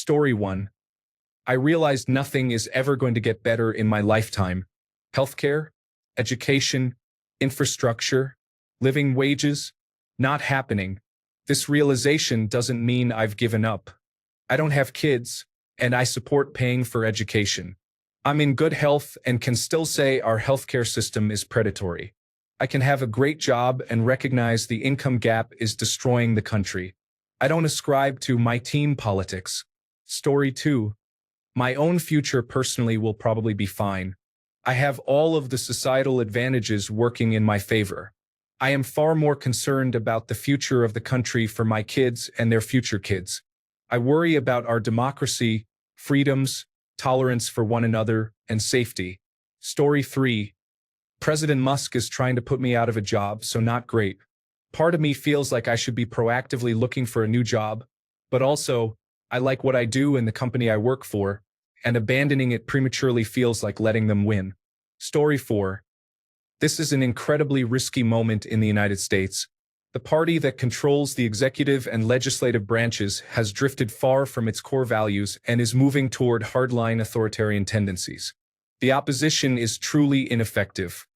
Story 1. I realized nothing is ever going to get better in my lifetime. Healthcare, education, infrastructure, living wages, not happening. This realization doesn't mean I've given up. I don't have kids, and I support paying for education. I'm in good health and can still say our healthcare system is predatory. I can have a great job and recognize the income gap is destroying the country. I don't ascribe to my team politics. Story 2. My own future personally will probably be fine. I have all of the societal advantages working in my favor. I am far more concerned about the future of the country for my kids and their future kids. I worry about our democracy, freedoms, tolerance for one another, and safety. Story 3. President Musk is trying to put me out of a job, so not great. Part of me feels like I should be proactively looking for a new job, but also, I like what I do in the company I work for, and abandoning it prematurely feels like letting them win. Story 4. This is an incredibly risky moment in the United States. The party that controls the executive and legislative branches has drifted far from its core values and is moving toward hardline authoritarian tendencies. The opposition is truly ineffective.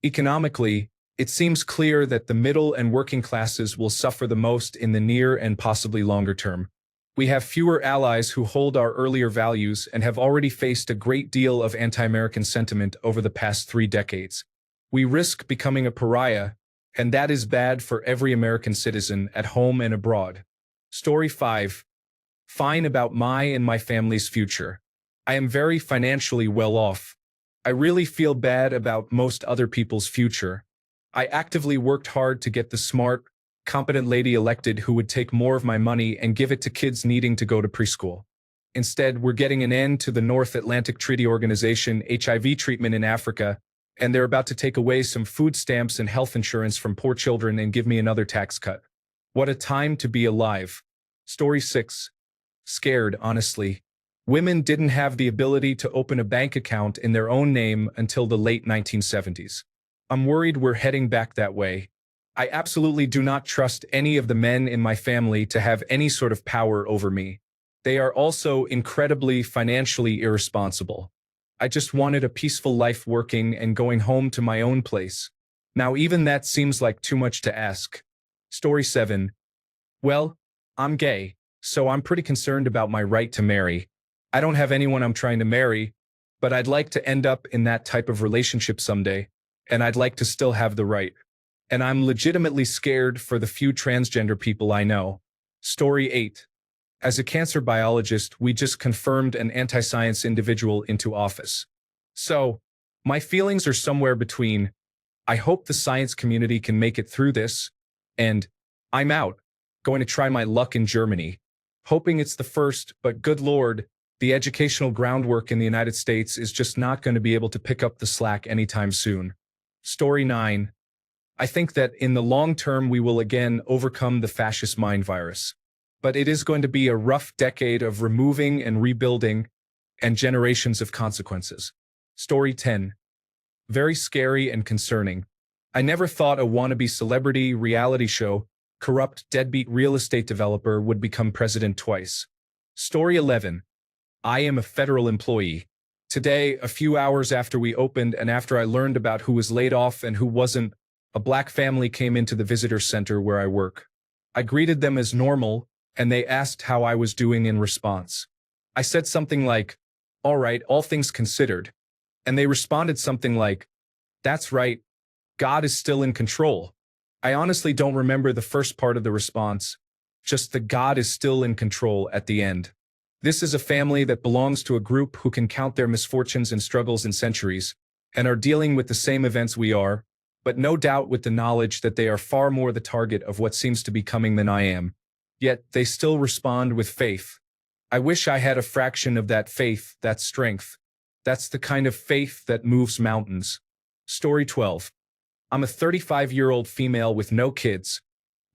Economically, it seems clear that the middle and working classes will suffer the most in the near and possibly longer term. We have fewer allies who hold our earlier values and have already faced a great deal of anti-American sentiment over the past 3 decades. We risk becoming a pariah, and that is bad for every American citizen at home and abroad. Story 5. Fine about my and my family's future. I am very financially well off. I really feel bad about most other people's future. I actively worked hard to get the smart, competent lady elected who would take more of my money and give it to kids needing to go to preschool. Instead, we're getting an end to the North Atlantic Treaty Organization HIV treatment in Africa, and they're about to take away some food stamps and health insurance from poor children and give me another tax cut. What a time to be alive. Story 6. Scared, honestly. Women didn't have the ability to open a bank account in their own name until the late 1970s. I'm worried we're heading back that way. I absolutely do not trust any of the men in my family to have any sort of power over me. They are also incredibly financially irresponsible. I just wanted a peaceful life working and going home to my own place. Now even that seems like too much to ask. Story 7. Well, I'm gay, so I'm pretty concerned about my right to marry. I don't have anyone I'm trying to marry, but I'd like to end up in that type of relationship someday, and I'd like to still have the right. And I'm legitimately scared for the few transgender people I know. Story 8. As a cancer biologist, we just confirmed an anti-science individual into office. So, my feelings are somewhere between, I hope the science community can make it through this, and I'm out, going to try my luck in Germany. Hoping it's the first, but good Lord, the educational groundwork in the United States is just not going to be able to pick up the slack anytime soon. Story 9. I think that in the long term we will again overcome the fascist mind virus. But it is going to be a rough decade of removing and rebuilding, and generations of consequences. Story 10. Very scary and concerning. I never thought a wannabe celebrity reality show, corrupt deadbeat real estate developer would become president twice. Story 11. I am a federal employee. Today, a few hours after we opened and after I learned about who was laid off and who wasn't, a black family came into the visitor center where I work. I greeted them as normal, and they asked how I was doing in response. I said something like, "All right, all things considered." And they responded something like, "That's right, God is still in control." I honestly don't remember the first part of the response, just the "God is still in control" at the end. This is a family that belongs to a group who can count their misfortunes and struggles in centuries, and are dealing with the same events we are, but no doubt with the knowledge that they are far more the target of what seems to be coming than I am. Yet they still respond with faith. I wish I had a fraction of that faith, that strength. That's the kind of faith that moves mountains. Story 12. I'm a 35-year-old female with no kids,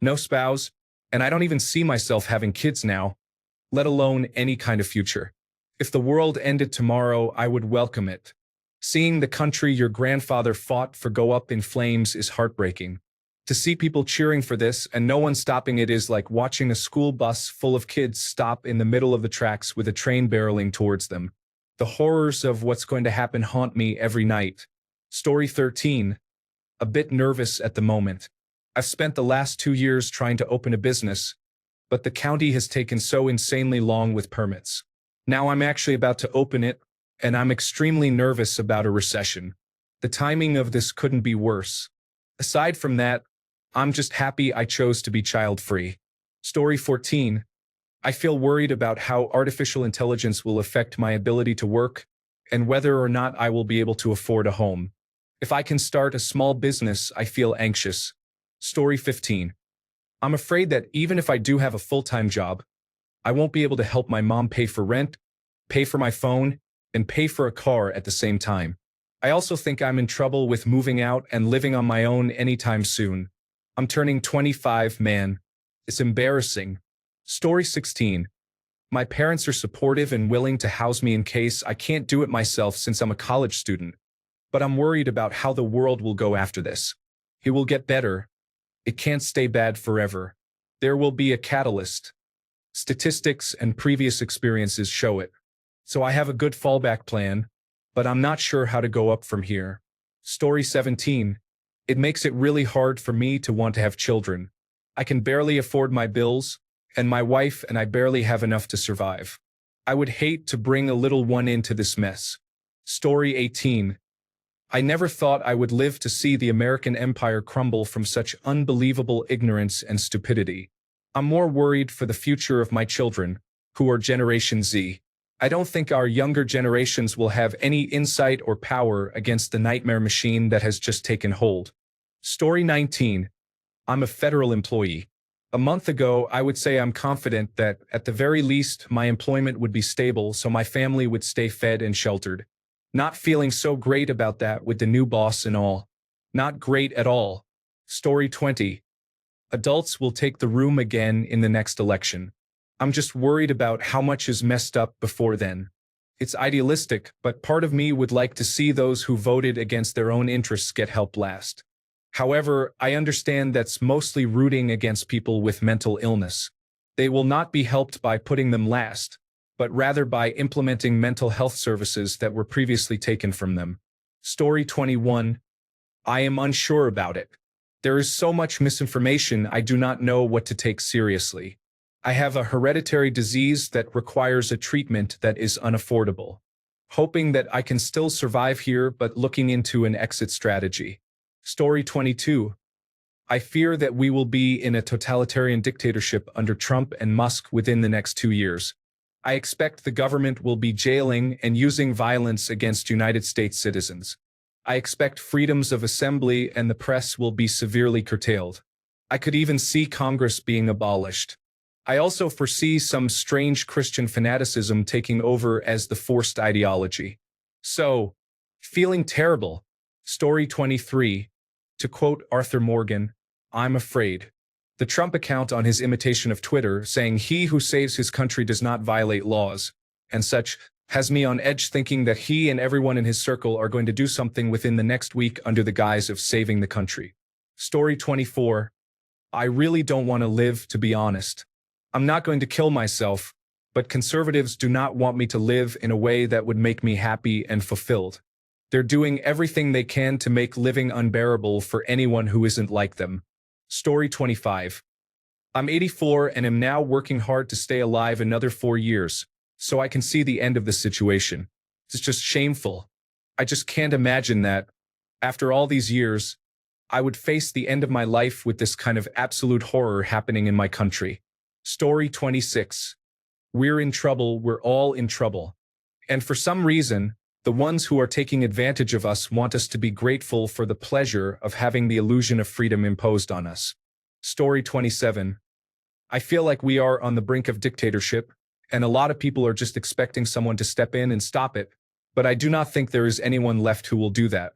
no spouse, and I don't even see myself having kids now, let alone any kind of future. If the world ended tomorrow, I would welcome it. Seeing the country your grandfather fought for go up in flames is heartbreaking. To see people cheering for this and no one stopping it is like watching a school bus full of kids stop in the middle of the tracks with a train barreling towards them. The horrors of what's going to happen haunt me every night. Story 13. A bit nervous at the moment. I've spent the last 2 years trying to open a business, but the county has taken so insanely long with permits. Now I'm actually about to open it, and I'm extremely nervous about a recession. The timing of this couldn't be worse. Aside from that, I'm just happy I chose to be child-free. Story 14. I feel worried about how artificial intelligence will affect my ability to work and whether or not I will be able to afford a home. If I can start a small business, I feel anxious. Story 15. I'm afraid that even if I do have a full-time job, I won't be able to help my mom pay for rent, pay for my phone, and pay for a car at the same time. I also think I'm in trouble with moving out and living on my own anytime soon. I'm turning 25, man. It's embarrassing. Story 16. My parents are supportive and willing to house me in case I can't do it myself since I'm a college student. But I'm worried about how the world will go after this. It will get better. It can't stay bad forever. There will be a catalyst. Statistics and previous experiences show it. So I have a good fallback plan, but I'm not sure how to go up from here. Story 17. It makes it really hard for me to want to have children. I can barely afford my bills, and my wife and I barely have enough to survive. I would hate to bring a little one into this mess. Story 18. I never thought I would live to see the American empire crumble from such unbelievable ignorance and stupidity. I'm more worried for the future of my children, who are Generation Z. I don't think our younger generations will have any insight or power against the nightmare machine that has just taken hold. Story 19. I'm a federal employee. A month ago, I would say I'm confident that, at the very least, my employment would be stable so my family would stay fed and sheltered. Not feeling so great about that with the new boss and all. Not great at all. Story 20. Adults will take the room again in the next election. I'm just worried about how much is messed up before then. It's idealistic, but part of me would like to see those who voted against their own interests get help last. However, I understand that's mostly rooting against people with mental illness. They will not be helped by putting them last, but rather by implementing mental health services that were previously taken from them. Story 21. I am unsure about it. There is so much misinformation I do not know what to take seriously. I have a hereditary disease that requires a treatment that is unaffordable. Hoping that I can still survive here but looking into an exit strategy. Story 22. I fear that we will be in a totalitarian dictatorship under Trump and Musk within the next 2 years. I expect the government will be jailing and using violence against United States citizens. I expect freedoms of assembly and the press will be severely curtailed. I could even see Congress being abolished. I also foresee some strange Christian fanaticism taking over as the forced ideology. So, feeling terrible. Story 23. To quote Arthur Morgan, I'm afraid. The Trump account on his imitation of Twitter saying he who saves his country does not violate laws, and such, has me on edge thinking that he and everyone in his circle are going to do something within the next week under the guise of saving the country. Story 24. I really don't want to live, to be honest. I'm not going to kill myself, but conservatives do not want me to live in a way that would make me happy and fulfilled. They're doing everything they can to make living unbearable for anyone who isn't like them. Story 25. I'm 84 and am now working hard to stay alive another 4 years, so I can see the end of the situation. It's just shameful. I just can't imagine that, after all these years, I would face the end of my life with this kind of absolute horror happening in my country. Story 26. We're in trouble, we're all in trouble. And for some reason, the ones who are taking advantage of us want us to be grateful for the pleasure of having the illusion of freedom imposed on us. Story 27. I feel like we are on the brink of dictatorship, and a lot of people are just expecting someone to step in and stop it, but I do not think there is anyone left who will do that.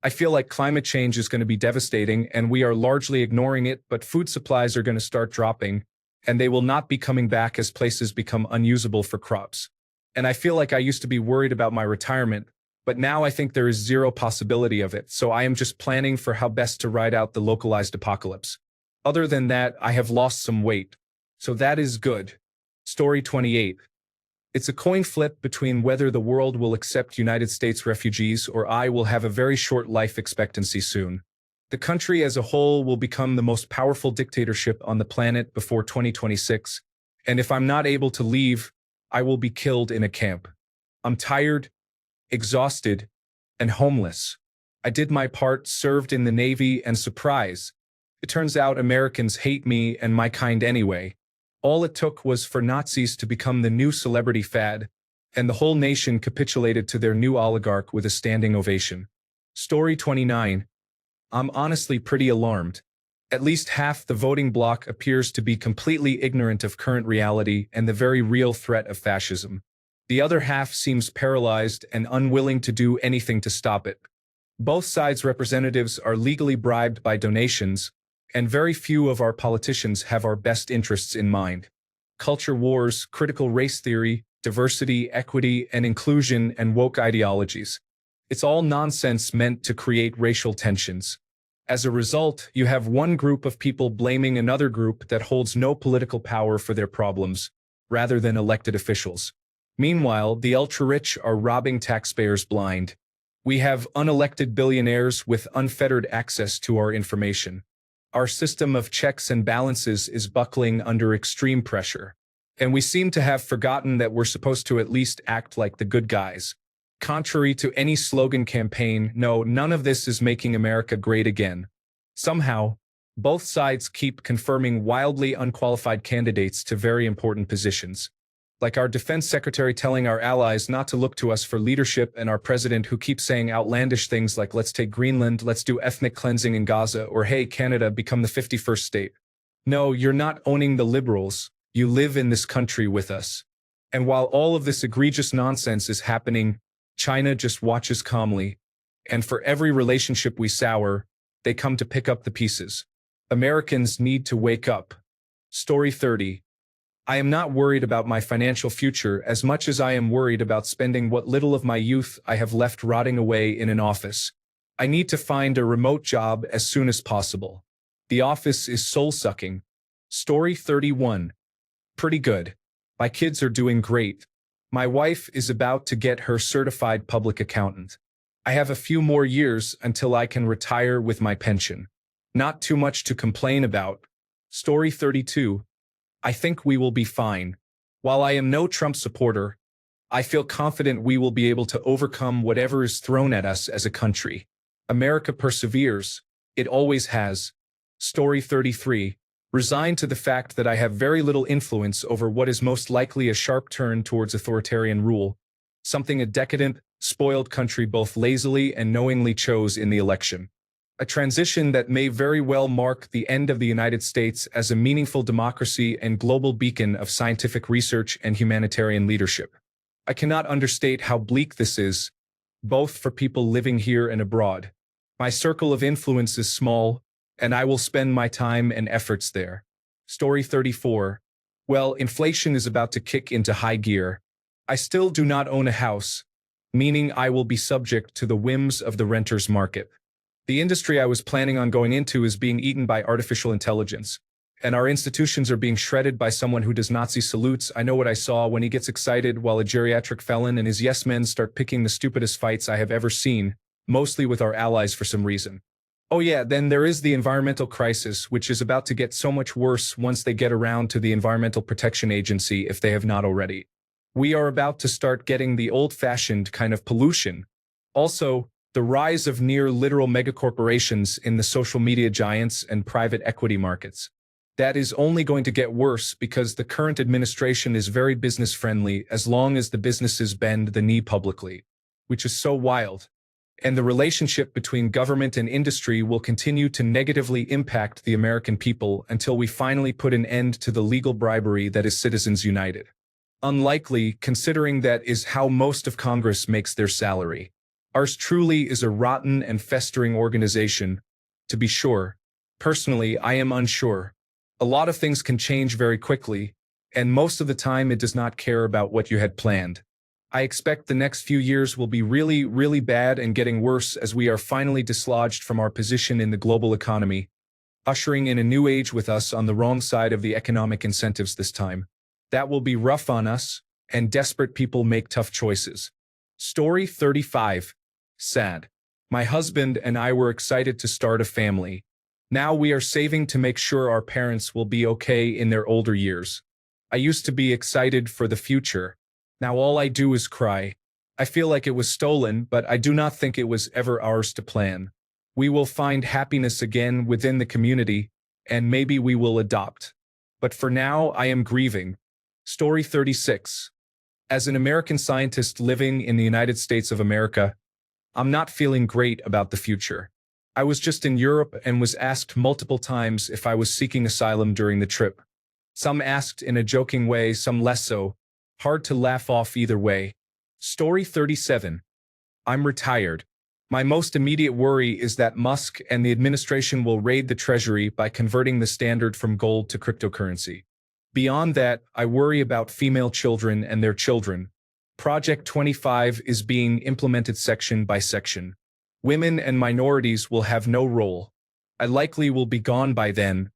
I feel like climate change is going to be devastating, and we are largely ignoring it, but food supplies are going to start dropping, and they will not be coming back as places become unusable for crops. And I feel like I used to be worried about my retirement, But now I think there is zero possibility of it, so I am just planning for how best to ride out the localized apocalypse. Other than that, I have lost some weight. So that is good. Story 28. It's a coin flip between whether the world will accept United States refugees or I will have a very short life expectancy soon. The country as a whole will become the most powerful dictatorship on the planet before 2026, and if I'm not able to leave, I will be killed in a camp. I'm tired, exhausted, and homeless. I did my part, served in the Navy, and surprise, it turns out Americans hate me and my kind anyway. All it took was for Nazis to become the new celebrity fad, and the whole nation capitulated to their new oligarch with a standing ovation. Story 29. I'm honestly pretty alarmed. At least half the voting bloc appears to be completely ignorant of current reality and the very real threat of fascism. The other half seems paralyzed and unwilling to do anything to stop it. Both sides' representatives are legally bribed by donations, and very few of our politicians have our best interests in mind. Culture wars, critical race theory, diversity, equity, and inclusion, and woke ideologies. It's all nonsense meant to create racial tensions. As a result, you have one group of people blaming another group that holds no political power for their problems, rather than elected officials. Meanwhile, the ultra-rich are robbing taxpayers blind. We have unelected billionaires with unfettered access to our information. Our system of checks and balances is buckling under extreme pressure. And we seem to have forgotten that we're supposed to at least act like the good guys. Contrary to any slogan campaign, no, none of this is making America great again. Somehow, both sides keep confirming wildly unqualified candidates to very important positions. Like our defense secretary telling our allies not to look to us for leadership, and our president who keeps saying outlandish things like let's take Greenland, let's do ethnic cleansing in Gaza, or hey, Canada, become the 51st state. No, you're not owning the liberals. You live in this country with us. And while all of this egregious nonsense is happening, China just watches calmly. And for every relationship we sour, they come to pick up the pieces. Americans need to wake up. Story 30. I am not worried about my financial future as much as I am worried about spending what little of my youth I have left rotting away in an office. I need to find a remote job as soon as possible. The office is soul-sucking. Story 31. Pretty good. My kids are doing great. My wife is about to get her certified public accountant. I have a few more years until I can retire with my pension. Not too much to complain about. Story 32. I think we will be fine. While I am no Trump supporter, I feel confident we will be able to overcome whatever is thrown at us as a country. America perseveres. It always has. Story 33. Resigned to the fact that I have very little influence over what is most likely a sharp turn towards authoritarian rule, something a decadent, spoiled country both lazily and knowingly chose in the election. A transition that may very well mark the end of the United States as a meaningful democracy and global beacon of scientific research and humanitarian leadership. I cannot understate how bleak this is, both for people living here and abroad. My circle of influence is small, and I will spend my time and efforts there. Story 34. Well, inflation is about to kick into high gear. I still do not own a house, meaning I will be subject to the whims of the renter's market. The industry I was planning on going into is being eaten by artificial intelligence, and our institutions are being shredded by someone who does Nazi salutes. I know what I saw when he gets excited while a geriatric felon and his yes-men start picking the stupidest fights I have ever seen, mostly with our allies for some reason. Oh yeah, then there is the environmental crisis, which is about to get so much worse once they get around to the Environmental Protection Agency if they have not already. We are about to start getting the old-fashioned kind of pollution. Also, the rise of near-literal megacorporations in the social media giants and private equity markets. That is only going to get worse because the current administration is very business-friendly as long as the businesses bend the knee publicly, which is so wild. And the relationship between government and industry will continue to negatively impact the American people until we finally put an end to the legal bribery that is Citizens United. Unlikely, considering that is how most of Congress makes their salary. Ours truly is a rotten and festering organization, to be sure. Personally, I am unsure. A lot of things can change very quickly, and most of the time it does not care about what you had planned. I expect the next few years will be really, really bad and getting worse as we are finally dislodged from our position in the global economy, ushering in a new age with us on the wrong side of the economic incentives this time. That will be rough on us, and desperate people make tough choices. Story 35. Sad. My husband and I were excited to start a family. Now we are saving to make sure our parents will be okay in their older years. I used to be excited for the future. Now all I do is cry. I feel like it was stolen, but I do not think it was ever ours to plan. We will find happiness again within the community, and maybe we will adopt. But for now, I am grieving. Story 36. As an American scientist living in the United States of America, I'm not feeling great about the future. I was just in Europe and was asked multiple times if I was seeking asylum during the trip. Some asked in a joking way, some less so. Hard to laugh off either way. Story 37. I'm retired. My most immediate worry is that Musk and the administration will raid the treasury by converting the standard from gold to cryptocurrency. Beyond that, I worry about female children and their children. Project 25 is being implemented section by section. Women and minorities will have no role. I likely will be gone by then,